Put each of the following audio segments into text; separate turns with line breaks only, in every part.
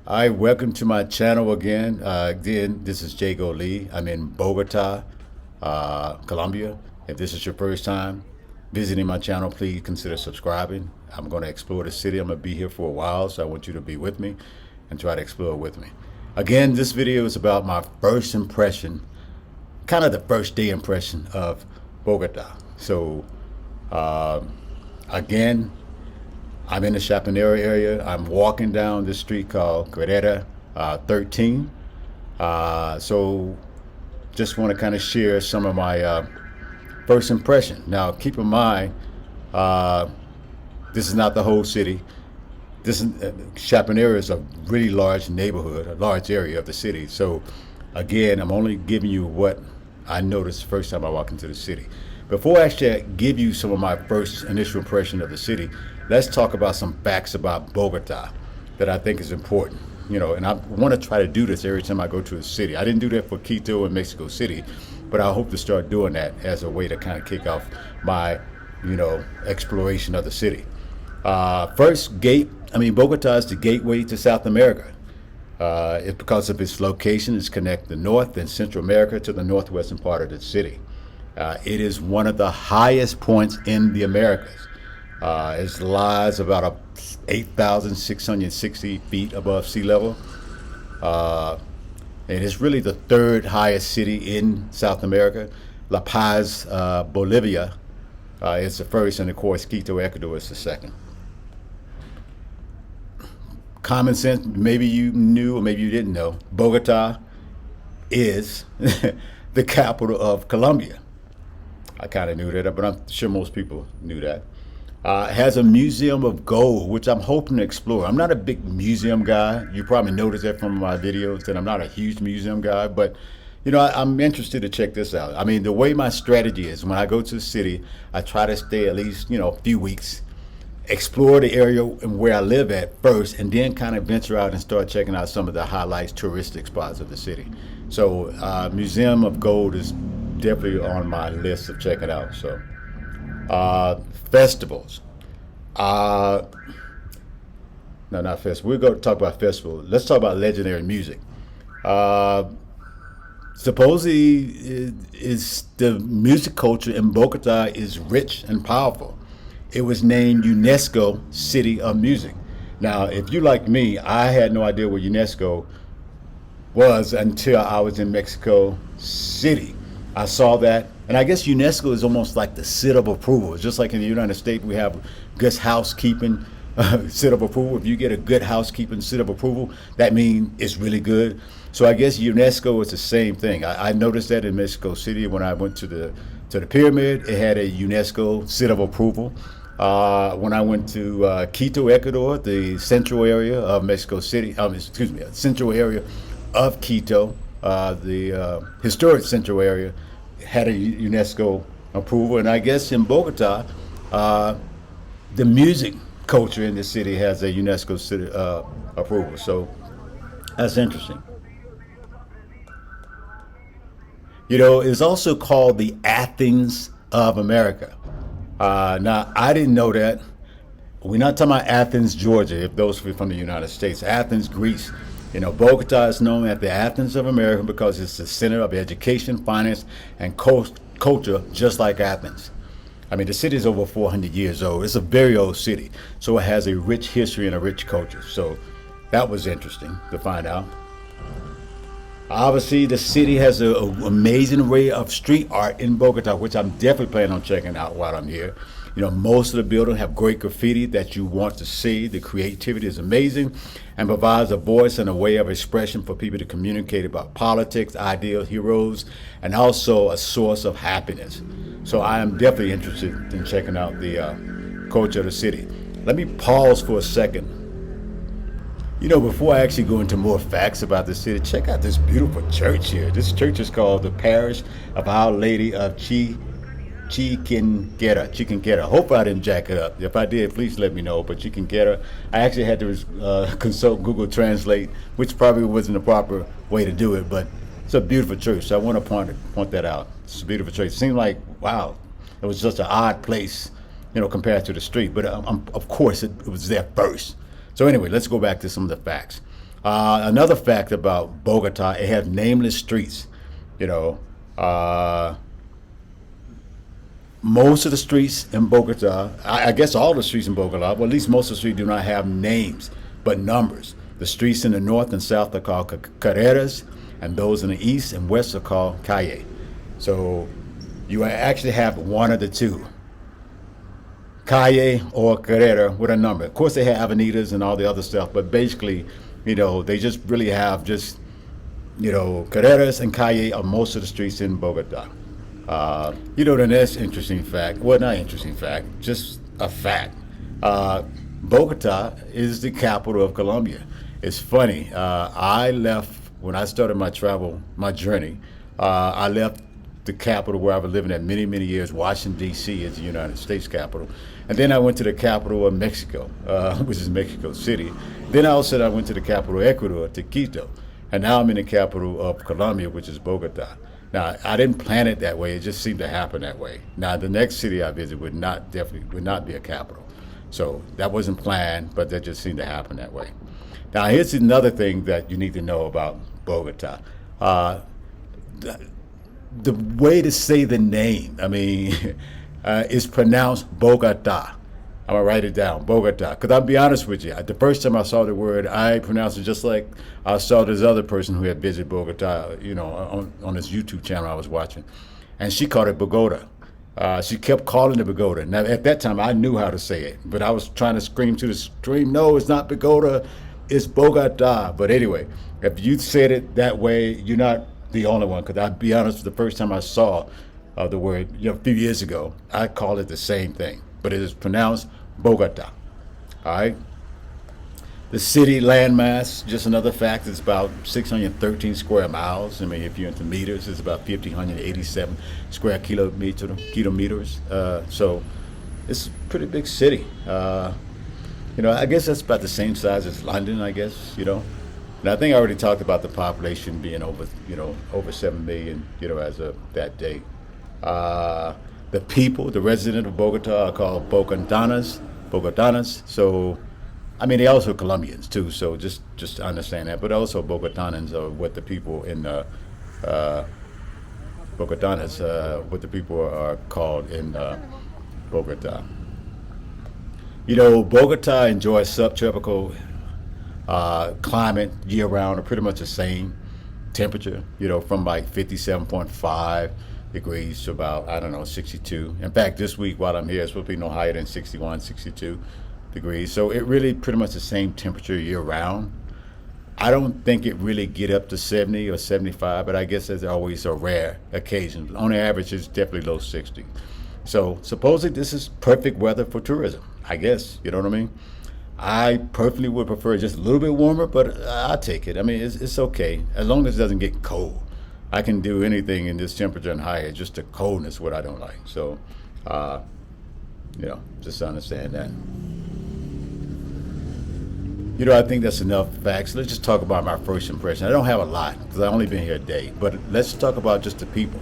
Hi, welcome to my channel again. This is Jago Lee. I'm in Bogota, Colombia. If this is your first time visiting my channel, please consider subscribing. I'm going to explore the city. I'm going to be here for a while, so I want you to be with me and try to explore with me. Again, this video is about my first impression, kind of the first day impression of Bogota. So, again, I'm in the Chiquinquira area. I'm walking down this street called Carrera 13. So just want to kind of share some of my first impression. Now, keep in mind, this is not the whole city. This Chiquinquira is a really large neighborhood, a large area of the city. So again, I'm only giving you what I noticed the first time I walked into the city. Before I actually give you some of my first initial impression of the city, let's talk about some facts about Bogota that I think is important. And I want to try to do this every time I go to a city. I didn't do that for Quito and Mexico City, but I hope to start doing that as a way to kind of kick off my, exploration of the city. Bogota is the gateway to South America. It's because of its location, it's connected the North and Central America to the northwestern part of the city. It is one of the highest points in the Americas. It lies about 8,660 feet above sea level. And it's really the third highest city in South America. La Paz, Bolivia, is the first, and of course, Quito, Ecuador is the second. Common sense, maybe you knew or maybe you didn't know, Bogota is the capital of Colombia. I kind of knew that, but I'm sure most people knew that. It has a museum of gold, which I'm hoping to explore. I'm not a big museum guy. You probably noticed that from my videos that I'm not a huge museum guy, but I'm interested to check this out. I mean, the way my strategy is, when I go to the city, I try to stay at least, a few weeks, explore the area and where I live at first, and then kind of venture out and start checking out some of the highlights, touristic spots of the city. So Museum of Gold is definitely on my list of checking out. So festivals. No, not festivals. We're going to talk about festivals. Let's talk about legendary music. Supposedly, is the music culture in Bogota is rich and powerful. It was named UNESCO City of Music. Now, if you like me, I had no idea what UNESCO was until I was in Mexico City. I saw that, and I guess UNESCO is almost like the seal of approval. It's just like in the United States, we have good housekeeping seal of approval. If you get a good housekeeping seal of approval, that means it's really good. So I guess UNESCO is the same thing. I noticed that in Mexico City when I went to the pyramid, it had a UNESCO seal of approval. When I went to Quito, Ecuador, the central area of Mexico City, central area of Quito, the historic central area, had a UNESCO approval. And I guess in Bogota, the music culture in the city has a UNESCO city approval. So that's interesting. It's also called the Athens of America. Now, I didn't know that. We're not talking about Athens, Georgia, if those are from the United States. Athens, Greece. Bogota is known as the Athens of America because it's the center of education, finance, and culture, just like Athens. I mean, the city is over 400 years old. It's a very old city, so it has a rich history and a rich culture. So that was interesting to find out. Obviously, the city has an amazing array of street art in Bogota, which I'm definitely planning on checking out while I'm here. Most of the buildings have great graffiti that you want to see. The creativity is amazing and provides a voice and a way of expression for people to communicate about politics, ideals, heroes, and also a source of happiness. So I am definitely interested in checking out the culture of the city. Let me pause for a second. Before I actually go into more facts about the city, check out this beautiful church here. This church is called the Parish of Our Lady of Chiquinquira. Hope I didn't jack it up. If I did, please let me know. But Chiquinquira, I actually had to consult Google Translate, which probably wasn't the proper way to do it. But it's a beautiful church. So I want to point that out. It's a beautiful church. It seemed like, wow, it was just an odd place, compared to the street. But of course, it was there first. So anyway, let's go back to some of the facts. Another fact about Bogota, it has nameless streets. You know, uh, most of the streets in Bogota, I guess all the streets in Bogota, well, at least most of the streets do not have names, but numbers. The streets in the north and south are called Carreras, and those in the east and west are called Calle. So you actually have one of the two, Calle or Carrera with a number. Of course, they have avenidas and all the other stuff, but basically, they just really have just, Carreras and Calle are most of the streets in Bogota. The next interesting fact, well, not interesting fact, just a fact. Bogota is the capital of Colombia. It's funny. I left, when I started my journey, I left the capital where I was living at many, many years, Washington, D.C. is the United States capital. And then I went to the capital of Mexico, which is Mexico City. Then I went to the capital of Ecuador, to Quito. And now I'm in the capital of Colombia, which is Bogota. Now, I didn't plan it that way. It just seemed to happen that way. Now, the next city I visit would not be a capital. So that wasn't planned, but that just seemed to happen that way. Now, here's another thing that you need to know about Bogota. The way to say the name, is pronounced Bogota. I'm gonna write it down, Bogota. Because I'll be honest with you, the first time I saw the word, I pronounced it just like I saw this other person who had visited Bogota, on this YouTube channel I was watching, and she called it Bogota. She kept calling it Bogota. Now, at that time, I knew how to say it, but I was trying to scream to the stream, no, it's not Bogota, it's Bogota. But anyway, if you said it that way, you're not the only one. Because I'll be honest, the first time I saw the word, a few years ago, I called it the same thing, but it is pronounced Bogota. All right. The city landmass, just another fact, is about 613 square miles. If you're into meters, it's about 1,587 square kilometers. So it's a pretty big city. I guess that's about the same size as London, I guess, And I think I already talked about the population being over 7 million, as of that date. The people, the residents of Bogota are called Bogotonas. So, they also Colombians too. So just understand that. But also Bogotonas are what the people in Bogotonas, what the people are called in Bogota. Bogota enjoys subtropical climate year round, or pretty much the same temperature. From like 57.5 degrees to about, 62. In fact, this week while I'm here, it's supposed to be no higher than 61, 62 degrees. So it really pretty much the same temperature year round. I don't think it really get up to 70 or 75, but I guess there's always a rare occasion. On average, it's definitely low 60. So supposedly this is perfect weather for tourism, I guess. You know what I mean? I personally would prefer just a little bit warmer, but I'll take it. It's okay as long as it doesn't get cold. I can do anything in this temperature and higher. Just the coldness, what I don't like. So, just understand that. I think that's enough facts. Let's just talk about my first impression. I don't have a lot because I've only been here a day, but let's talk about just the people.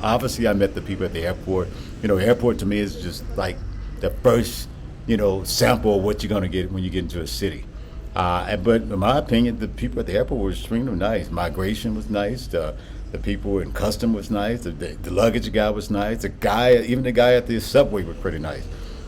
Obviously I met the people at the airport. The airport to me is just like the first, sample of what you're going to get when you get into a city. But in my opinion, the people at the airport were extremely nice. Migration was nice. The people in custom was nice. The luggage guy was nice. Even the guy at the subway was pretty nice.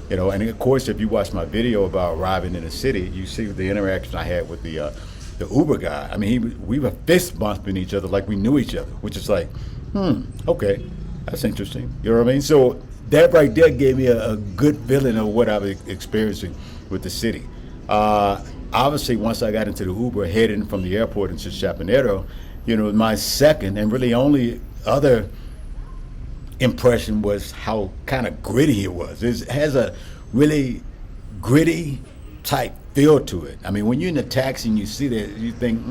And of course, if you watch my video about arriving in the city, you see the interaction I had with the Uber guy. We were fist bumping each other like we knew each other, which is like, okay, that's interesting. You know what I mean? So that right there gave me a good feeling of what I was experiencing with the city. Obviously, once I got into the Uber heading from the airport into Chapinero, my second and really only other impression was how kind of gritty it was. It has a really gritty type feel to it. When you're in a taxi and you see that, you think,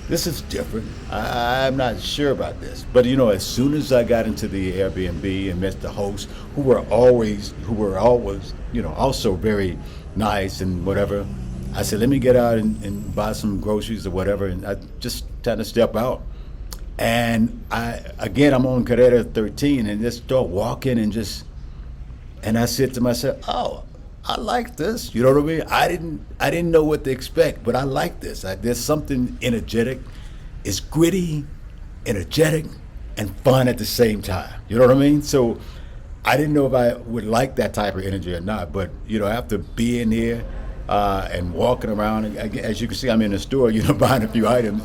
this is different. I'm not sure about this. But as soon as I got into the Airbnb and met the hosts, who were always, also very nice and whatever, I said, let me get out and buy some groceries or whatever, and I just kind of step out. And I'm on Carrera 13, and just start walking and I said to myself, oh, I like this. You know what I mean? I didn't know what to expect, but I like this. There's something energetic. It's gritty, energetic, and fun at the same time. You know what I mean? So I didn't know if I would like that type of energy or not. But after being here and walking around, as you can see, I'm in the store. Buying a few items.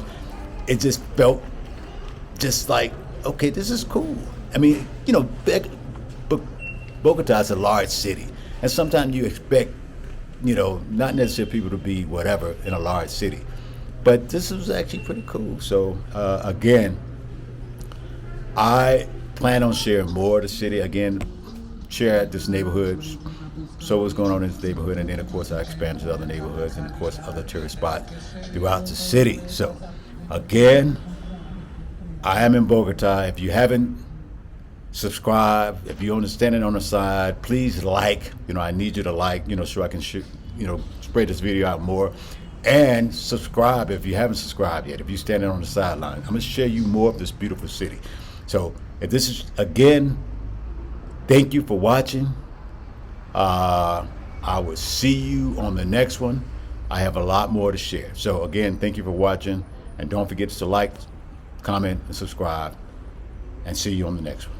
It just felt just like, okay, this is cool. I mean, Bogota is a large city, and sometimes you expect, not necessarily people to be whatever in a large city, but this was actually pretty cool. So again, I plan on sharing more of the city. Again, share this neighborhood, so what's going on in this neighborhood, and then of course I expand to other neighborhoods and of course other tourist spots throughout the city. So again, I am in Bogota. If you haven't subscribed, if you're standing on the side, please like. I need you to like, so I can spread this video out more. And subscribe if you haven't subscribed yet. If you're standing on the sideline, I'm gonna share you more of this beautiful city. So if this is, again, thank you for watching. I will see you on the next one. I have a lot more to share. So again, thank you for watching, and don't forget to like, comment, and subscribe, and see you on the next one.